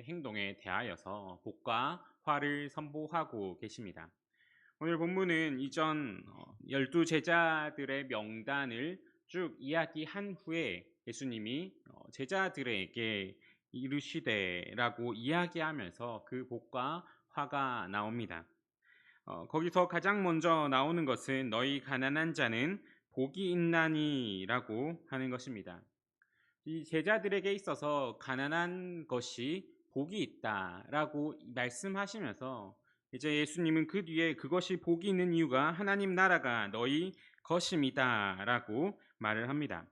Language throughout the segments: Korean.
제자들의 행동에 대하여서 복과 화를 선포하고 계십니다. 오늘 본문은 이전 12 제자들의 명단을 쭉 이야기한 후에 예수님이 제자들에게 이르시되라고 이야기하면서 그 복과 화가 나옵니다. 거기서 가장 먼저 나오는 것은 너희 가난한 자는 복이 있나니라고 하는 것입니다. 이 제자들에게 있어서 가난한 것이 복이 있다라고 말씀하시면서 이제 예수님은 그 뒤에 그것이 복이 있는 이유가 하나님 나라가 너희 것임이다라고 말을 합니다.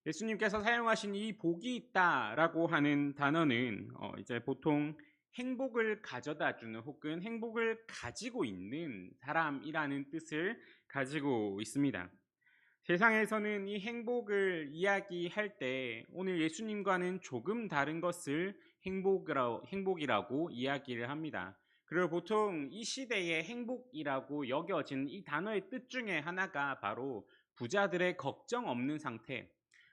예수님께서 사용하신 이 복이 있다라고 하는 단어는 이제 보통 행복을 가져다 주는 혹은 행복을 가지고 있는 사람이라는 뜻을 가지고 있습니다. 세상에서는 이 행복을 이야기할 때 오늘 예수님과는 조금 다른 것을 행복이라고 이야기를 합니다. 그리고 보통 이 시대의 행복이라고 여겨지는 이 단어의 뜻 중에 하나가 바로 부자들의 걱정 없는 상태,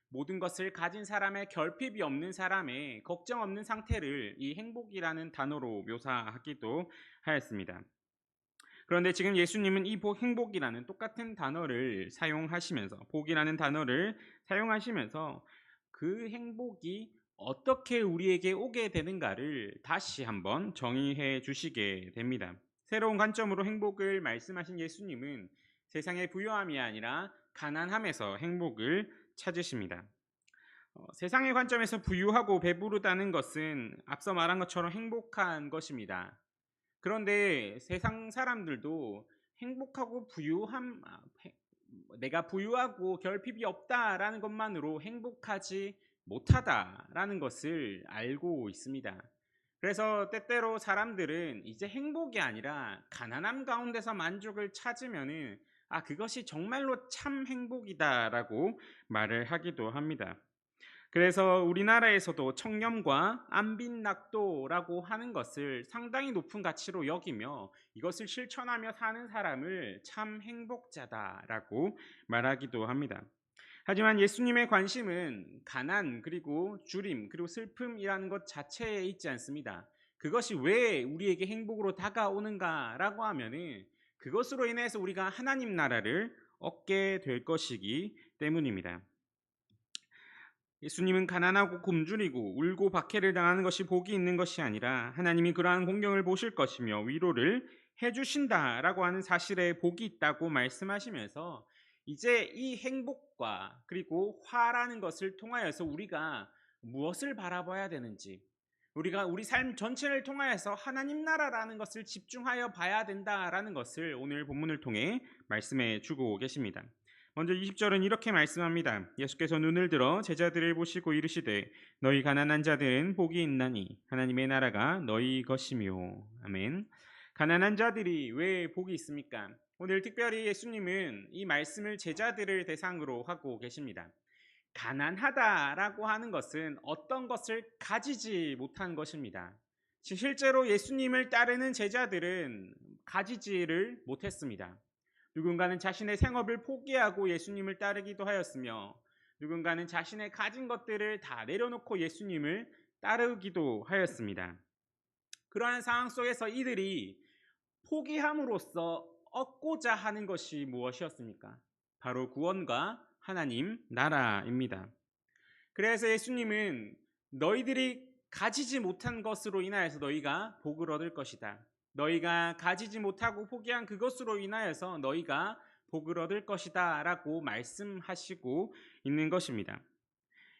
모든 것을 가진 사람의 결핍이 없는 사람의 걱정 없는 상태를 이 행복이라는 단어로 묘사하기도 하였습니다. 그런데 지금 예수님은 이 행복이라는 똑같은 단어를 사용하시면서 복이라는 단어를 사용하시면서 그 행복이 어떻게 우리에게 오게 되는가를 다시 한번 정의해 주시게 됩니다. 새로운 관점으로 행복을 말씀하신 예수님은 세상의 부유함이 아니라 가난함에서 행복을 찾으십니다. 세상의 관점에서 부유하고 배부르다는 것은 앞서 말한 것처럼 행복한 것입니다. 그런데 세상 사람들도 행복하고 내가 부유하고 결핍이 없다라는 것만으로 행복하지 못하다라는 것을 알고 있습니다. 그래서 때때로 사람들은 이제 행복이 아니라 가난함 가운데서 만족을 찾으면은 그것이 정말로 참 행복이다라고 말을 하기도 합니다. 그래서 우리나라에서도 청렴과 안빈낙도라고 하는 것을 상당히 높은 가치로 여기며 이것을 실천하며 사는 사람을 참 행복자다라고 말하기도 합니다. 하지만 예수님의 관심은 가난 그리고 주림 그리고 슬픔이라는 것 자체에 있지 않습니다. 그것이 왜 우리에게 행복으로 다가오는가라고 하면은 그것으로 인해서 우리가 하나님 나라를 얻게 될 것이기 때문입니다. 예수님은 가난하고 굶주리고 울고 박해를 당하는 것이 복이 있는 것이 아니라 하나님이 그러한 공경을 보실 것이며 위로를 해주신다라고 하는 사실에 복이 있다고 말씀하시면서 이제 이 행복과 그리고 화라는 것을 통하여서 우리가 무엇을 바라봐야 되는지, 우리가 우리 삶 전체를 통하여서 하나님 나라라는 것을 집중하여 봐야 된다라는 것을 오늘 본문을 통해 말씀해 주고 계십니다. 먼저 20절은 이렇게 말씀합니다. 예수께서 눈을 들어 제자들을 보시고 이르시되 너희 가난한 자들은 복이 있나니 하나님의 나라가 너희 것이며. 아멘. 가난한 자들이 왜 복이 있습니까? 오늘 특별히 예수님은 이 말씀을 제자들을 대상으로 하고 계십니다. 가난하다라고 하는 것은 어떤 것을 가지지 못한 것입니다. 실제로 예수님을 따르는 제자들은 가지지를 못했습니다. 누군가는 자신의 생업을 포기하고 예수님을 따르기도 하였으며 누군가는 자신의 가진 것들을 다 내려놓고 예수님을 따르기도 하였습니다. 그러한 상황 속에서 이들이 포기함으로써 얻고자 하는 것이 무엇이었습니까? 바로 구원과 하나님 나라입니다. 그래서 예수님은 너희들이 가지지 못한 것으로 인하여서 너희가 복을 얻을 것이다. 너희가 가지지 못하고 포기한 그것으로 인하여서 너희가 복을 얻을 것이다 라고 말씀하시고 있는 것입니다.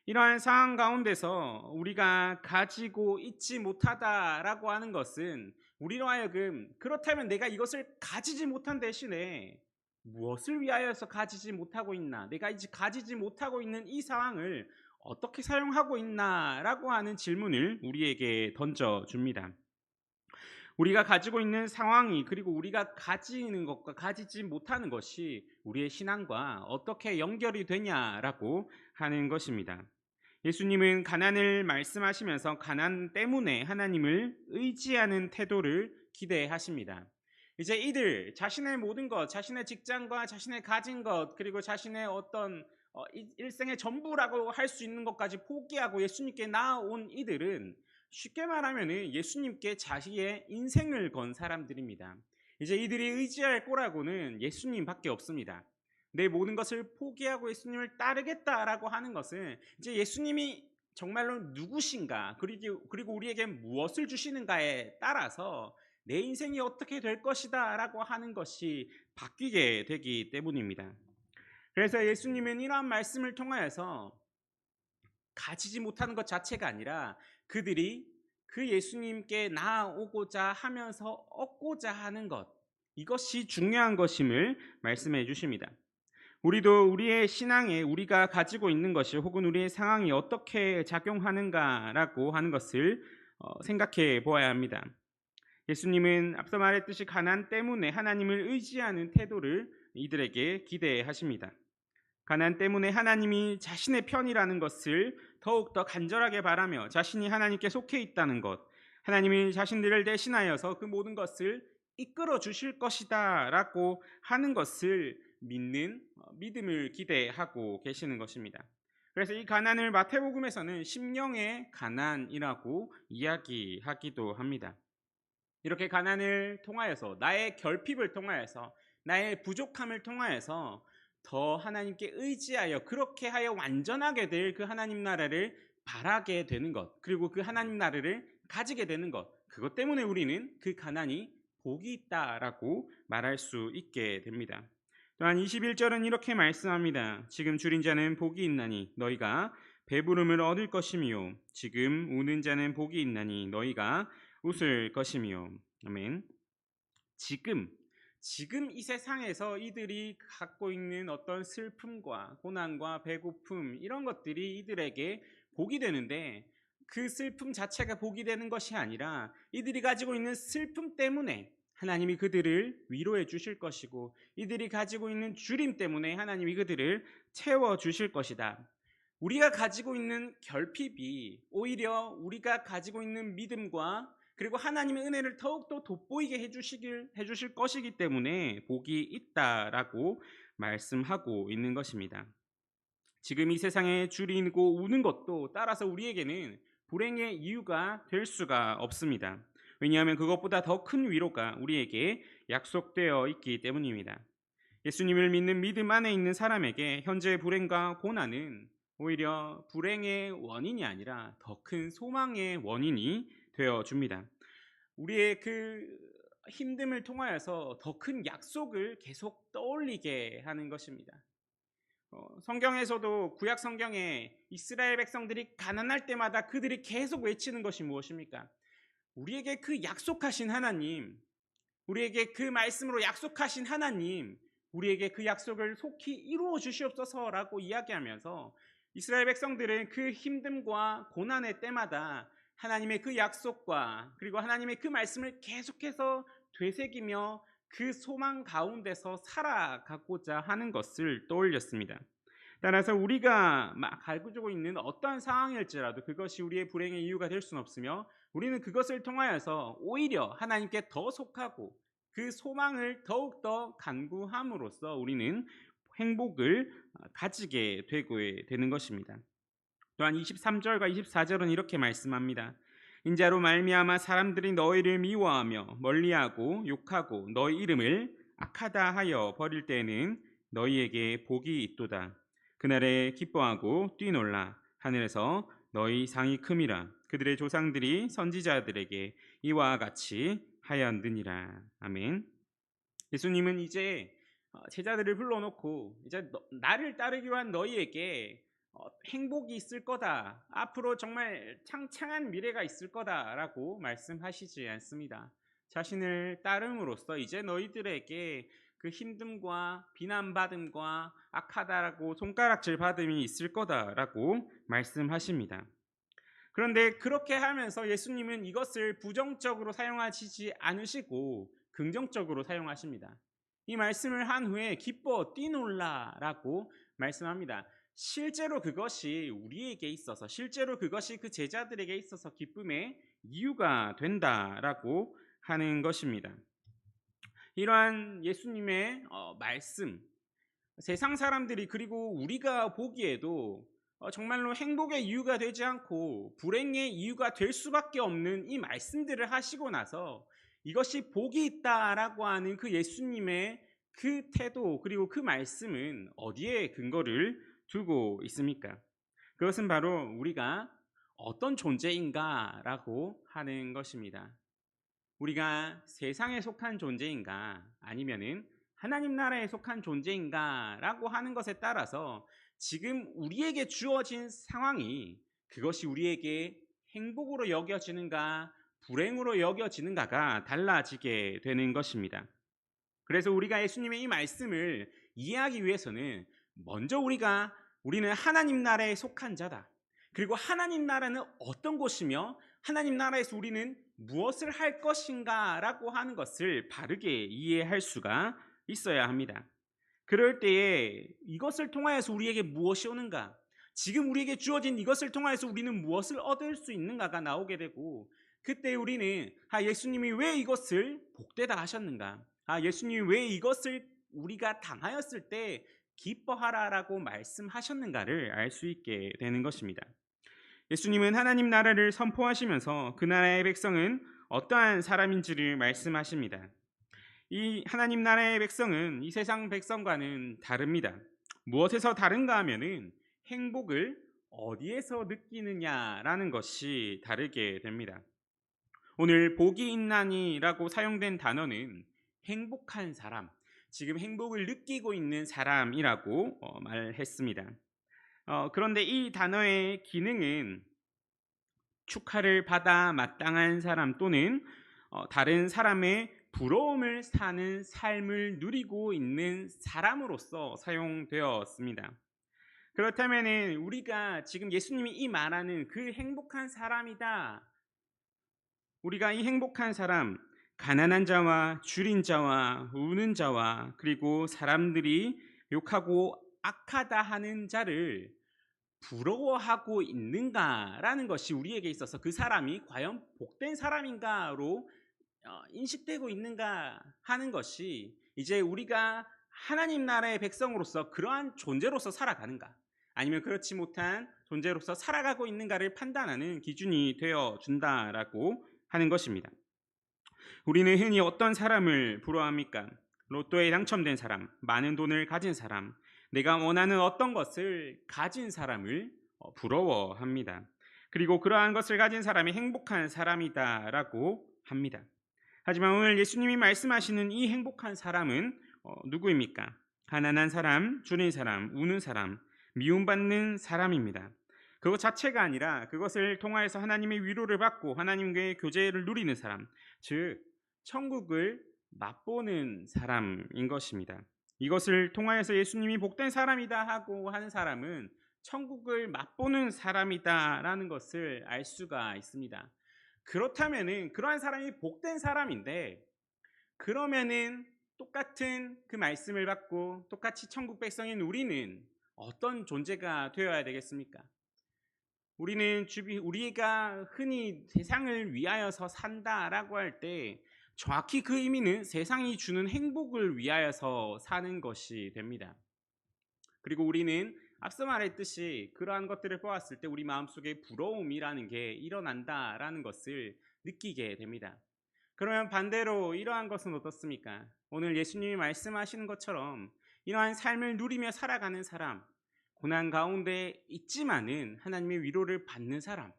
이러한 상황 가운데서 우리가 가지고 있지 못하다라고 하는 것은 우리로 하여금 그렇다면 내가 이것을 가지지 못한 대신에 무엇을 위하여서 가지지 못하고 있나, 내가 이제 가지지 못하고 있는 이 상황을 어떻게 사용하고 있나라고 하는 질문을 우리에게 던져줍니다. 우리가 가지고 있는 상황이 그리고 우리가 가지는 것과 가지지 못하는 것이 우리의 신앙과 어떻게 연결이 되냐라고 하는 것입니다. 예수님은 가난을 말씀하시면서 가난 때문에 하나님을 의지하는 태도를 기대하십니다. 이제 이들 자신의 모든 것, 자신의 직장과 자신의 가진 것 그리고 자신의 어떤 일생의 전부라고 할 수 있는 것까지 포기하고 예수님께 나아온 이들은 쉽게 말하면은 예수님께 자기의 인생을 건 사람들입니다. 이제 이들이 의지할 꼬라고는 예수님밖에 없습니다. 내 모든 것을 포기하고 예수님을 따르겠다라고 하는 것은 이제 예수님이 정말로 누구신가, 그리고 우리에게 무엇을 주시는가에 따라서 내 인생이 어떻게 될 것이다라고 하는 것이 바뀌게 되기 때문입니다. 그래서 예수님은 이러한 말씀을 통하여서 가지지 못하는 것 자체가 아니라 그들이 그 예수님께 나아오고자 하면서 얻고자 하는 것, 이것이 중요한 것임을 말씀해 주십니다. 우리도 우리의 신앙에 우리가 가지고 있는 것이 혹은 우리의 상황이 어떻게 작용하는가라고 하는 것을 생각해 보아야 합니다. 예수님은 앞서 말했듯이 가난 때문에 하나님을 의지하는 태도를 이들에게 기대하십니다. 가난 때문에 하나님이 자신의 편이라는 것을 더욱더 간절하게 바라며 자신이 하나님께 속해 있다는 것, 하나님이 자신들을 대신하여서 그 모든 것을 이끌어 주실 것이다 라고 하는 것을 믿는 믿음을 기대하고 계시는 것입니다. 그래서 이 가난을 마태복음에서는 심령의 가난이라고 이야기하기도 합니다. 이렇게 가난을 통하여서, 나의 결핍을 통하여서, 나의 부족함을 통하여서 더 하나님께 의지하여 그렇게 하여 완전하게 될 그 하나님 나라를 바라게 되는 것, 그리고 그 하나님 나라를 가지게 되는 것, 그것 때문에 우리는 그 가난이 복이 있다라고 말할 수 있게 됩니다. 또한 21절은 이렇게 말씀합니다. 지금 줄인 자는 복이 있나니 너희가 배부름을 얻을 것이며 지금 우는 자는 복이 있나니 너희가 웃을 것이며. 아멘. 지금 이 세상에서 이들이 갖고 있는 어떤 슬픔과 고난과 배고픔, 이런 것들이 이들에게 복이 되는데, 그 슬픔 자체가 복이 되는 것이 아니라 이들이 가지고 있는 슬픔 때문에 하나님이 그들을 위로해 주실 것이고, 이들이 가지고 있는 주림 때문에 하나님이 그들을 채워 주실 것이다. 우리가 가지고 있는 결핍이 오히려 우리가 가지고 있는 믿음과 그리고 하나님의 은혜를 더욱더 돋보이게 해주실 것이기 때문에 복이 있다라고 말씀하고 있는 것입니다. 지금 이 세상에 줄이고 우는 것도 따라서 우리에게는 불행의 이유가 될 수가 없습니다. 왜냐하면 그것보다 더 큰 위로가 우리에게 약속되어 있기 때문입니다. 예수님을 믿는 믿음 안에 있는 사람에게 현재의 불행과 고난은 오히려 불행의 원인이 아니라 더 큰 소망의 원인이 되어 줍니다. 우리의 그 힘듦을 통하여서 더 큰 약속을 계속 떠올리게 하는 것입니다. 성경에서도 구약 성경에 이스라엘 백성들이 가난할 때마다 그들이 계속 외치는 것이 무엇입니까? 우리에게 그 약속하신 하나님, 우리에게 그 말씀으로 약속하신 하나님, 우리에게 그 약속을 속히 이루어 주시옵소서라고 이야기하면서 이스라엘 백성들은 그 힘듦과 고난의 때마다 하나님의 그 약속과 그리고 하나님의 그 말씀을 계속해서 되새기며 그 소망 가운데서 살아가고자 하는 것을 떠올렸습니다. 따라서 우리가 가지고 있는 어떠한 상황일지라도 그것이 우리의 불행의 이유가 될 수는 없으며, 우리는 그것을 통하여서 오히려 하나님께 더 속하고 그 소망을 더욱더 간구함으로써 우리는 행복을 가지게 되는 것입니다. 또한 23절과 24절은 이렇게 말씀합니다. 인자로 말미암아 사람들이 너희를 미워하며 멀리하고 욕하고 너희 이름을 악하다 하여 버릴 때에는 너희에게 복이 있도다. 그날에 기뻐하고 뛰놀라. 하늘에서 너희 상이 큼이라. 그들의 조상들이 선지자들에게 이와 같이 하였느니라. 아멘. 예수님은 이제 제자들을 불러놓고 이제 나를 따르기 위한 너희에게 행복이 있을 거다, 앞으로 정말 창창한 미래가 있을 거다라고 말씀하시지 않습니다. 자신을 따름으로써 이제 너희들에게 그 힘듦과 비난받음과 악하다라고 손가락질 받음이 있을 거다라고 말씀하십니다. 그런데 그렇게 하면서 예수님은 이것을 부정적으로 사용하시지 않으시고 긍정적으로 사용하십니다. 이 말씀을 한 후에 기뻐 뛰놀라라고 말씀합니다. 실제로 그것이 우리에게 있어서, 실제로 그것이 그 제자들에게 있어서 기쁨의 이유가 된다라고 하는 것입니다. 이러한 예수님의 말씀, 세상 사람들이 그리고 우리가 보기에도 정말로 행복의 이유가 되지 않고 불행의 이유가 될 수밖에 없는 이 말씀들을 하시고 나서 이것이 복이 있다라고 하는 그 예수님의 그 태도 그리고 그 말씀은 어디에 근거를 두고 있습니까? 그것은 바로 우리가 어떤 존재인가라고 하는 것입니다. 우리가 세상에 속한 존재인가 아니면은 하나님 나라에 속한 존재인가라고 하는 것에 따라서 지금 우리에게 주어진 상황이 그것이 우리에게 행복으로 여겨지는가 불행으로 여겨지는가가 달라지게 되는 것입니다. 그래서 우리가 예수님의 이 말씀을 이해하기 위해서는 먼저 우리는 하나님 나라에 속한 자다. 그리고 하나님 나라는 어떤 곳이며 하나님 나라에서 우리는 무엇을 할 것인가라고 하는 것을 바르게 이해할 수가 있어야 합니다. 그럴 때에 이것을 통하여서 우리에게 무엇이 오는가? 지금 우리에게 주어진 이것을 통하여서 우리는 무엇을 얻을 수 있는가가 나오게 되고 그때 우리는 예수님이 왜 이것을 복되다 하셨는가? 예수님이 왜 이것을 우리가 당하였을 때 기뻐하라라고 말씀하셨는가를 알 수 있게 되는 것입니다. 예수님은 하나님 나라를 선포하시면서 그 나라의 백성은 어떠한 사람인지를 말씀하십니다. 이 하나님 나라의 백성은 이 세상 백성과는 다릅니다. 무엇에서 다른가 하면은 행복을 어디에서 느끼느냐라는 것이 다르게 됩니다. 오늘 복이 있나니라고 사용된 단어는 행복한 사람, 지금 행복을 느끼고 있는 사람이라고 말했습니다. 그런데 이 단어의 기능은 축하를 받아 마땅한 사람 또는 다른 사람의 부러움을 사는 삶을 누리고 있는 사람으로서 사용되었습니다. 그렇다면 우리가 지금 예수님이 이 말하는 그 행복한 사람이다. 우리가 이 행복한 사람, 가난한 자와 줄인 자와 우는 자와 그리고 사람들이 욕하고 악하다 하는 자를 부러워하고 있는가라는 것이 우리에게 있어서 그 사람이 과연 복된 사람인가로 인식되고 있는가 하는 것이 이제 우리가 하나님 나라의 백성으로서 그러한 존재로서 살아가는가 아니면 그렇지 못한 존재로서 살아가고 있는가를 판단하는 기준이 되어 준다라고 하는 것입니다. 우리는 흔히 어떤 사람을 부러워합니까? 로또에 당첨된 사람, 많은 돈을 가진 사람, 내가 원하는 어떤 것을 가진 사람을 부러워합니다. 그리고 그러한 것을 가진 사람이 행복한 사람이다라고 합니다. 하지만 오늘 예수님이 말씀하시는 이 행복한 사람은 누구입니까? 가난한 사람, 줄인 사람, 우는 사람, 미움받는 사람입니다. 그것 자체가 아니라 그것을 통하여서 하나님의 위로를 받고 하나님과의 교제를 누리는 사람, 즉 천국을 맛보는 사람인 것입니다. 이것을 통하여서 예수님이 복된 사람이다 하고 하는 사람은 천국을 맛보는 사람이다라는 것을 알 수가 있습니다. 그렇다면은 그러한 사람이 복된 사람인데 그러면은 똑같은 그 말씀을 받고 똑같이 천국 백성인 우리는 어떤 존재가 되어야 되겠습니까? 우리가 흔히 세상을 위하여서 산다라고 할 때 정확히 그 의미는 세상이 주는 행복을 위하여서 사는 것이 됩니다. 그리고 우리는 앞서 말했듯이 그러한 것들을 보았을 때 우리 마음속에 부러움이라는 게 일어난다라는 것을 느끼게 됩니다. 그러면 반대로 이러한 것은 어떻습니까? 오늘 예수님이 말씀하시는 것처럼 이러한 삶을 누리며 살아가는 사람, 고난 가운데 있지만은 하나님의 위로를 받는 사람,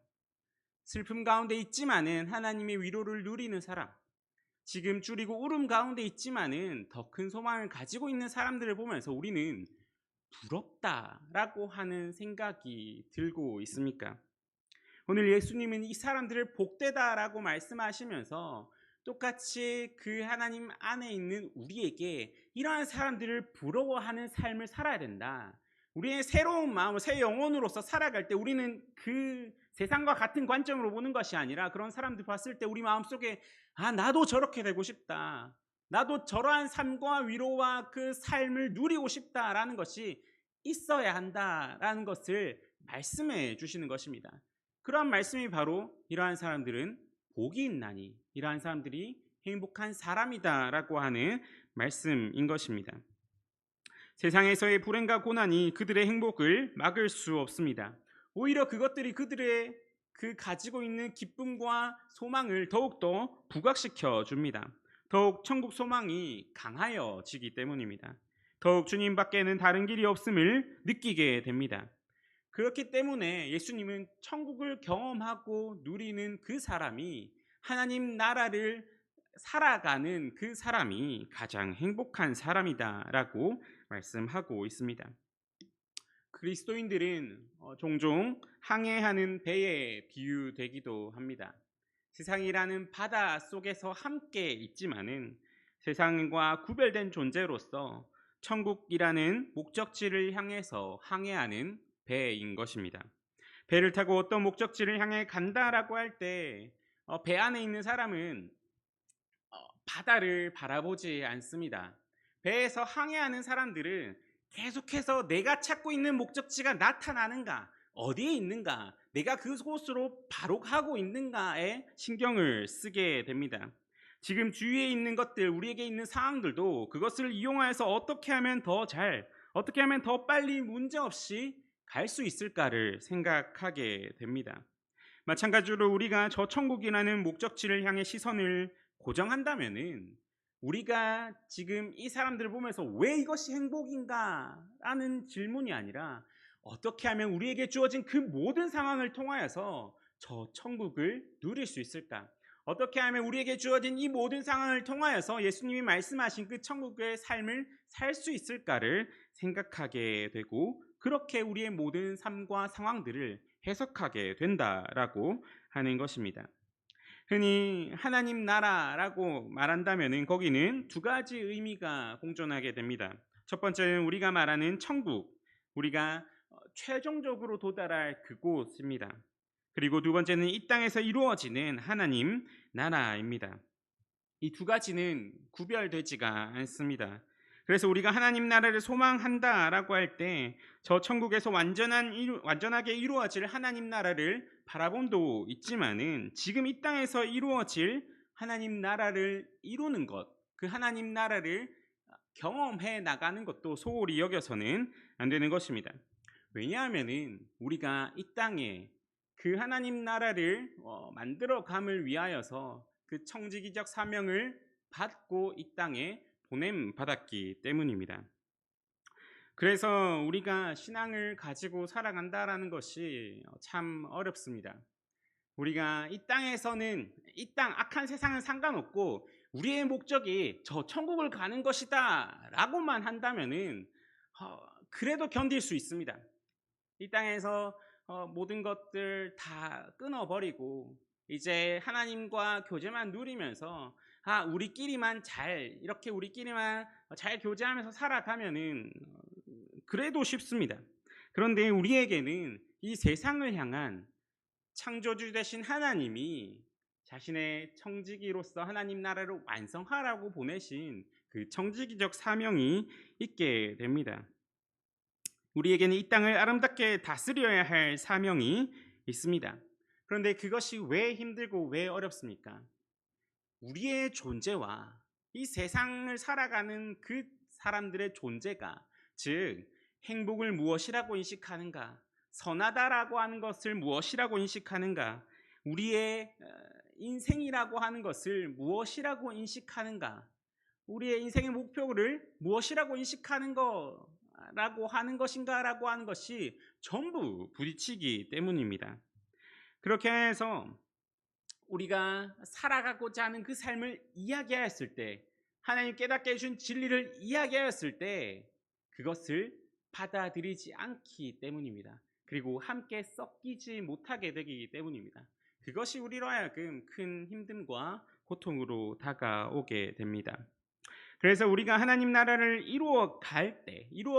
슬픔 가운데 있지만은 하나님의 위로를 누리는 사람, 지금 줄이고 울음 가운데 있지만은 더 큰 소망을 가지고 있는 사람들을 보면서 우리는 부럽다라고 하는 생각이 들고 있습니까? 오늘 예수님은 이 사람들을 복되다라고 말씀하시면서 똑같이 그 하나님 안에 있는 우리에게 이러한 사람들을 부러워하는 삶을 살아야 된다. 우리의 새로운 마음을 새 영혼으로서 살아갈 때 우리는 그 세상과 같은 관점으로 보는 것이 아니라 그런 사람들 봤을 때 우리 마음속에 나도 저렇게 되고 싶다. 나도 저러한 삶과 위로와 그 삶을 누리고 싶다라는 것이 있어야 한다라는 것을 말씀해 주시는 것입니다. 그러한 말씀이 바로 이러한 사람들은 복이 있나니 이러한 사람들이 행복한 사람이다라고 하는 말씀인 것입니다. 세상에서의 불행과 고난이 그들의 행복을 막을 수 없습니다. 오히려 그것들이 그들의 가지고 있는 기쁨과 소망을 더욱더 부각시켜 줍니다. 더욱 천국 소망이 강하여지기 때문입니다. 더욱 주님 밖에는 다른 길이 없음을 느끼게 됩니다. 그렇기 때문에 예수님은 천국을 경험하고 누리는 그 사람이, 하나님 나라를 살아가는 그 사람이 가장 행복한 사람이다라고 말씀하고 있습니다. 그리스도인들은 종종 항해하는 배에 비유되기도 합니다. 세상이라는 바다 속에서 함께 있지만은 세상과 구별된 존재로서 천국이라는 목적지를 향해서 항해하는 배인 것입니다. 배를 타고 어떤 목적지를 향해 간다라고 할 때 배 안에 있는 사람은 바다를 바라보지 않습니다. 배에서 항해하는 사람들은 계속해서 내가 찾고 있는 목적지가 나타나는가, 어디에 있는가, 내가 그곳으로 바로 가고 있는가에 신경을 쓰게 됩니다. 지금 주위에 있는 것들, 우리에게 있는 상황들도 그것을 이용해서 어떻게 하면 더 빨리 문제없이 갈 수 있을까를 생각하게 됩니다. 마찬가지로 우리가 저 천국이라는 목적지를 향해 시선을 고정한다면은 우리가 지금 이 사람들을 보면서 왜 이것이 행복인가 라는 질문이 아니라 어떻게 하면 우리에게 주어진 그 모든 상황을 통하여서 저 천국을 누릴 수 있을까? 어떻게 하면 우리에게 주어진 이 모든 상황을 통하여서 예수님이 말씀하신 그 천국의 삶을 살 수 있을까를 생각하게 되고, 그렇게 우리의 모든 삶과 상황들을 해석하게 된다라고 하는 것입니다. 흔히 하나님 나라라고 말한다면 거기는 두 가지 의미가 공존하게 됩니다. 첫 번째는 우리가 말하는 천국, 우리가 최종적으로 도달할 그곳입니다. 그리고 두 번째는 이 땅에서 이루어지는 하나님 나라입니다. 이 두 가지는 구별되지가 않습니다. 그래서 우리가 하나님 나라를 소망한다라고 할 때 저 천국에서 완전하게 이루어질 하나님 나라를 바라봄도 있지만은 지금 이 땅에서 이루어질 하나님 나라를 이루는 것, 그 하나님 나라를 경험해 나가는 것도 소홀히 여겨서는 안 되는 것입니다. 왜냐하면은 우리가 이 땅에 그 하나님 나라를 만들어감을 위하여서 그 청지기적 사명을 받고 이 땅에 보냄 받았기 때문입니다. 그래서 우리가 신앙을 가지고 살아간다라는 것이 참 어렵습니다. 우리가 이 땅에서는 이 땅 악한 세상은 상관없고 우리의 목적이 저 천국을 가는 것이다 라고만 한다면은 그래도 견딜 수 있습니다. 이 땅에서 모든 것들 다 끊어버리고 이제 하나님과 교제만 누리면서 우리끼리만 잘 교제하면서 살아가면은 그래도 쉽습니다. 그런데 우리에게는 이 세상을 향한 창조주 되신 하나님이 자신의 청지기로서 하나님 나라를 완성하라고 보내신 그 청지기적 사명이 있게 됩니다. 우리에게는 이 땅을 아름답게 다스려야 할 사명이 있습니다. 그런데 그것이 왜 힘들고 왜 어렵습니까? 우리의 존재와 이 세상을 살아가는 그 사람들의 존재가, 즉 행복을 무엇이라고 인식하는가, 선하다라고 하는 것을 무엇이라고 인식하는가, 우리의 인생이라고 하는 것을 무엇이라고 인식하는가, 우리의 인생의 목표를 무엇이라고 인식하는 거라고 하는 것인가라고 하는 것이 전부 부딪히기 때문입니다. 그렇게 해서 우리가 살아가고자 하는 그 삶을 이야기하였을 때, 하나님 깨닫게 해준 진리를 이야기하였을 때 그것을 받아들이지 않기 때문입니다. 그리고 함께 섞이지 못하게 되기 때문입니다. 그것이 우리로 하여금 큰 힘듦과 고통으로 다가오게 됩니다. 그래서 우리가 하나님 나라를 이루어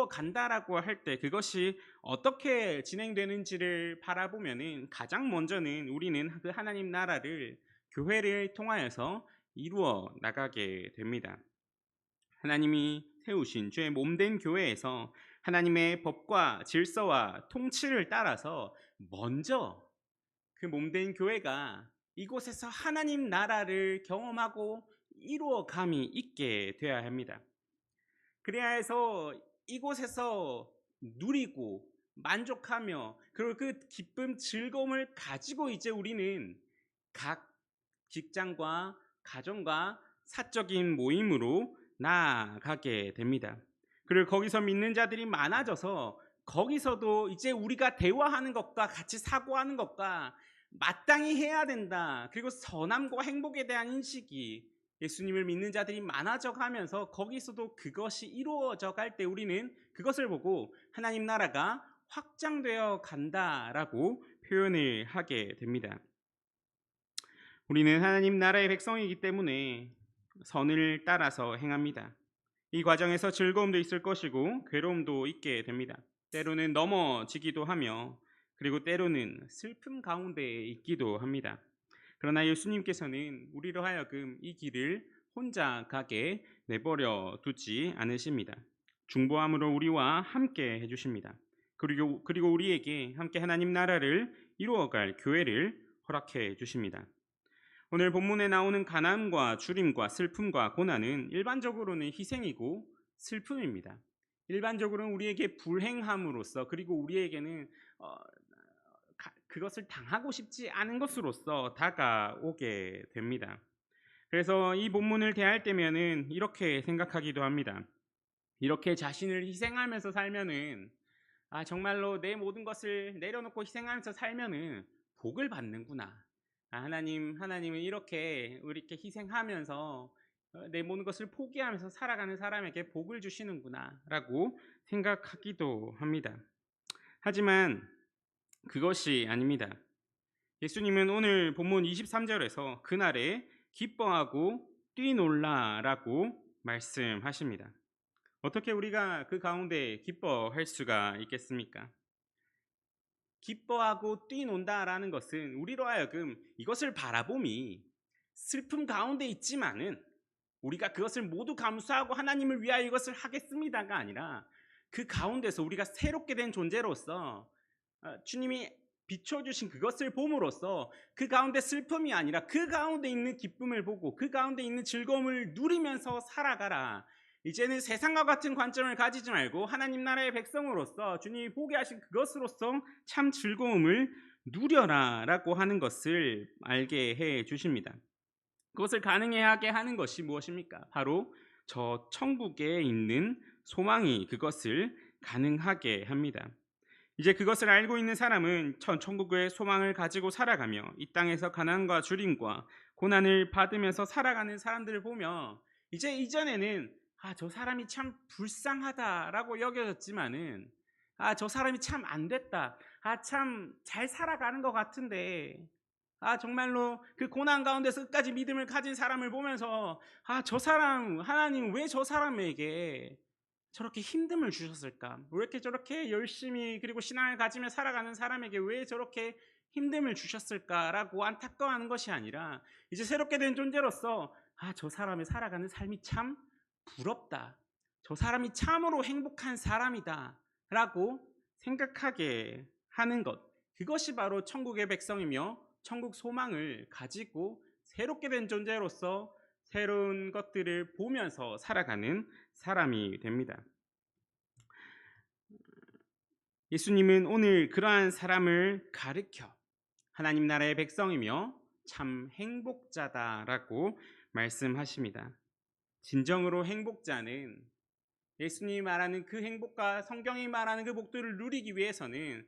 간다라고 할 때 그것이 어떻게 진행되는지를 바라보면은 가장 먼저는 우리는 그 하나님 나라를 교회를 통하여서 이루어 나가게 됩니다. 하나님이 세우신 죄의 몸된 교회에서 하나님의 법과 질서와 통치를 따라서 먼저 그 몸된 교회가 이곳에서 하나님 나라를 경험하고 이루어감이 있게 되어야 합니다. 그래야 해서 이곳에서 누리고 만족하며 그리고 그 기쁨, 즐거움을 가지고 이제 우리는 각 직장과 가정과 사적인 모임으로 나아가게 됩니다. 그리고 거기서 믿는 자들이 많아져서 거기서도 이제 우리가 대화하는 것과 같이 사고하는 것과 마땅히 해야 된다. 그리고 선함과 행복에 대한 인식이 예수님을 믿는 자들이 많아져 가면서 거기서도 그것이 이루어져 갈 때 우리는 그것을 보고 하나님 나라가 확장되어 간다라고 표현을 하게 됩니다. 우리는 하나님 나라의 백성이기 때문에 선을 따라서 행합니다. 이 과정에서 즐거움도 있을 것이고 괴로움도 있게 됩니다. 때로는 넘어지기도 하며 그리고 때로는 슬픔 가운데 있기도 합니다. 그러나 예수님께서는 우리로 하여금 이 길을 혼자 가게 내버려 두지 않으십니다. 중보함으로 우리와 함께 해주십니다. 그리고 우리에게 함께 하나님 나라를 이루어갈 교회를 허락해 주십니다. 오늘 본문에 나오는 가난과 주림과 슬픔과 고난은 일반적으로는 희생이고 슬픔입니다. 일반적으로는 우리에게 불행함으로써 그리고 우리에게는 그것을 당하고 싶지 않은 것으로서 다가오게 됩니다. 그래서 이 본문을 대할 때면은 이렇게 생각하기도 합니다. 이렇게 자신을 희생하면서 살면은 정말로 내 모든 것을 내려놓고 희생하면서 살면은 복을 받는구나. 하나님은 이렇게 희생하면서 내 모든 것을 포기하면서 살아가는 사람에게 복을 주시는구나라고 생각하기도 합니다. 하지만 그것이 아닙니다. 예수님은 오늘 본문 23절에서 그날에 기뻐하고 뛰놀라라고 말씀하십니다. 어떻게 우리가 그 가운데 기뻐할 수가 있겠습니까? 기뻐하고 뛰논다라는 것은 우리로 하여금 이것을 바라봄이 슬픔 가운데 있지만은 우리가 그것을 모두 감수하고 하나님을 위하여 이것을 하겠습니다가 아니라 그 가운데서 우리가 새롭게 된 존재로서 주님이 비춰주신 그것을 봄으로써 그 가운데 슬픔이 아니라 그 가운데 있는 기쁨을 보고 그 가운데 있는 즐거움을 누리면서 살아가라. 이제는 세상과 같은 관점을 가지지 말고 하나님 나라의 백성으로서 주님이 보게 하신 그것으로서 참 즐거움을 누려라 라고 하는 것을 알게 해 주십니다. 그것을 가능하게 하는 것이 무엇입니까? 바로 저 천국에 있는 소망이 그것을 가능하게 합니다. 이제 그것을 알고 있는 사람은 천국의 소망을 가지고 살아가며 이 땅에서 가난과 주림과 고난을 받으면서 살아가는 사람들을 보며 이제 이전에는 저 사람이 참 불쌍하다라고 여겨졌지만은 저 사람이 참 안 됐다. 참 잘 살아가는 것 같은데 정말로 그 고난 가운데서 끝까지 믿음을 가진 사람을 보면서 저 사람 하나님 왜 저 사람에게 저렇게 힘듦을 주셨을까? 왜 이렇게 저렇게 열심히 그리고 신앙을 가지며 살아가는 사람에게 왜 저렇게 힘듦을 주셨을까라고 안타까워하는 것이 아니라 이제 새롭게 된 존재로서 저 사람의 살아가는 삶이 참 부럽다. 저 사람이 참으로 행복한 사람이다 라고 생각하게 하는 것, 그것이 바로 천국의 백성이며 천국 소망을 가지고 새롭게 된 존재로서 새로운 것들을 보면서 살아가는 사람이 됩니다. 예수님은 오늘 그러한 사람을 가르쳐 하나님 나라의 백성이며 참 행복자다라고 말씀하십니다. 진정으로 행복자는 예수님이 말하는 그 행복과 성경이 말하는 그 복들을 누리기 위해서는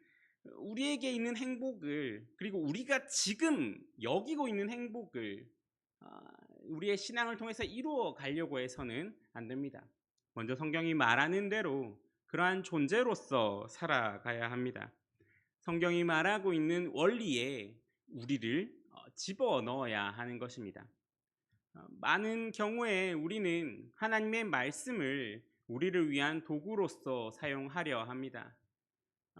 우리에게 있는 행복을 그리고 우리가 지금 여기고 있는 행복을 우리의 신앙을 통해서 이루어 가려고 해서는 안 됩니다. 먼저 성경이 말하는 대로 그러한 존재로서 살아가야 합니다. 성경이 말하고 있는 원리에 우리를 집어넣어야 하는 것입니다. 많은 경우에 우리는 하나님의 말씀을 우리를 위한 도구로서 사용하려 합니다.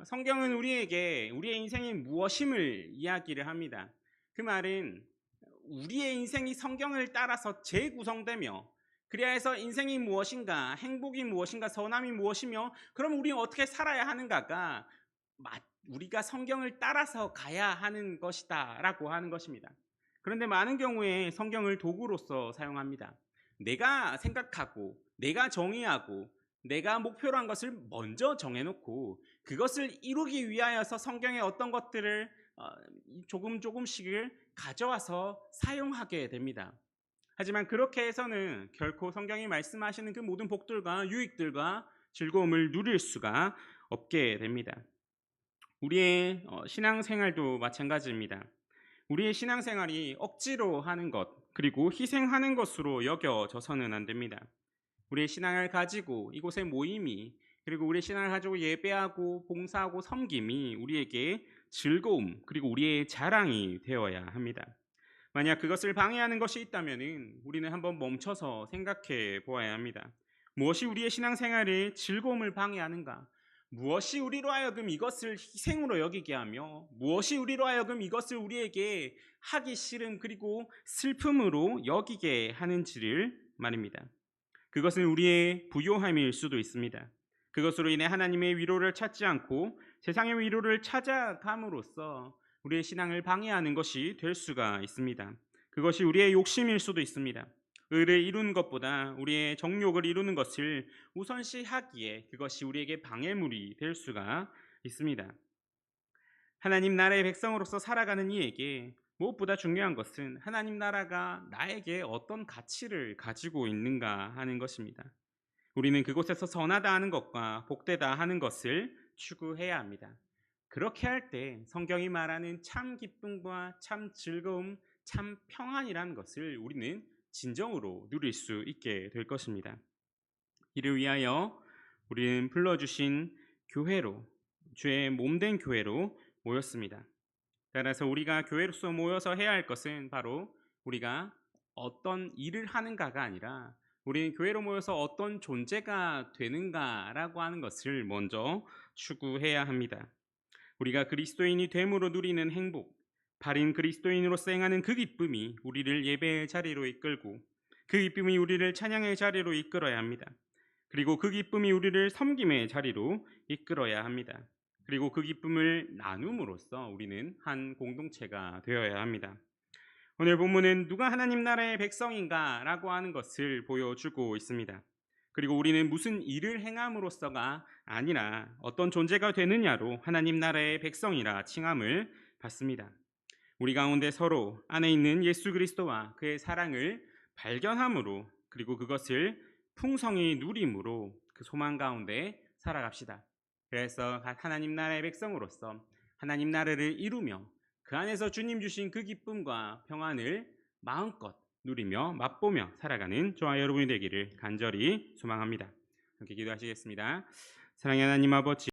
성경은 우리에게 우리의 인생이 무엇임을 이야기를 합니다. 그 말은 우리의 인생이 성경을 따라서 재구성되며 그래야 해서 인생이 무엇인가, 행복이 무엇인가, 선함이 무엇이며 그럼 우리는 어떻게 살아야 하는가가 우리가 성경을 따라서 가야 하는 것이다 라고 하는 것입니다. 그런데 많은 경우에 성경을 도구로서 사용합니다. 내가 생각하고 내가 정의하고 내가 목표로 한 것을 먼저 정해놓고 그것을 이루기 위하여서 성경의 어떤 것들을 조금씩을 가져와서 사용하게 됩니다. 하지만 그렇게 해서는 결코 성경이 말씀하시는 그 모든 복들과 유익들과 즐거움을 누릴 수가 없게 됩니다. 우리의 신앙생활도 마찬가지입니다. 우리의 신앙생활이 억지로 하는 것 그리고 희생하는 것으로 여겨져서는 안 됩니다. 우리의 신앙을 가지고 이곳의 모임이 그리고 우리의 신앙을 가지고 예배하고 봉사하고 섬김이 우리에게 즐거움 그리고 우리의 자랑이 되어야 합니다. 만약 그것을 방해하는 것이 있다면 우리는 한번 멈춰서 생각해 보아야 합니다. 무엇이 우리의 신앙생활에 즐거움을 방해하는가? 무엇이 우리로 하여금 이것을 희생으로 여기게 하며 무엇이 우리로 하여금 이것을 우리에게 하기 싫음 그리고 슬픔으로 여기게 하는지를 말입니다. 그것은 우리의 부요함일 수도 있습니다. 그것으로 인해 하나님의 위로를 찾지 않고 세상의 위로를 찾아감으로써 우리의 신앙을 방해하는 것이 될 수가 있습니다. 그것이 우리의 욕심일 수도 있습니다. 의를 이루는 것보다 우리의 정욕을 이루는 것을 우선시하기에 그것이 우리에게 방해물이 될 수가 있습니다. 하나님 나라의 백성으로서 살아가는 이에게 무엇보다 중요한 것은 하나님 나라가 나에게 어떤 가치를 가지고 있는가 하는 것입니다. 우리는 그곳에서 선하다 하는 것과 복되다 하는 것을 추구해야 합니다. 그렇게 할 때 성경이 말하는 참 기쁨과 참 즐거움, 참 평안이라는 것을 우리는 진정으로 누릴 수 있게 될 것입니다. 이를 위하여 우리는 불러주신 교회로, 주의 몸된 교회로 모였습니다. 따라서 우리가 교회로서 모여서 해야 할 것은 바로 우리가 어떤 일을 하는가가 아니라 우리는 교회로 모여서 어떤 존재가 되는가라고 하는 것을 먼저 추구해야 합니다. 우리가 그리스도인이 됨으로 누리는 행복, 바른 그리스도인으로서 행하는 그 기쁨이 우리를 예배의 자리로 이끌고 그 기쁨이 우리를 찬양의 자리로 이끌어야 합니다. 그리고 그 기쁨이 우리를 섬김의 자리로 이끌어야 합니다. 그리고 그 기쁨을 나눔으로써 우리는 한 공동체가 되어야 합니다. 오늘 본문은 누가 하나님 나라의 백성인가 라고 하는 것을 보여주고 있습니다. 그리고 우리는 무슨 일을 행함으로써가 아니라 어떤 존재가 되느냐로 하나님 나라의 백성이라 칭함을 받습니다. 우리 가운데 서로 안에 있는 예수 그리스도와 그의 사랑을 발견함으로 그리고 그것을 풍성히 누림으로 그 소망 가운데 살아갑시다. 그래서 하나님 나라의 백성으로서 하나님 나라를 이루며 그 안에서 주님 주신 그 기쁨과 평안을 마음껏 누리며 맛보며 살아가는 저와 여러분이 되기를 간절히 소망합니다. 함께 기도하시겠습니다. 사랑의 하나님 아버지,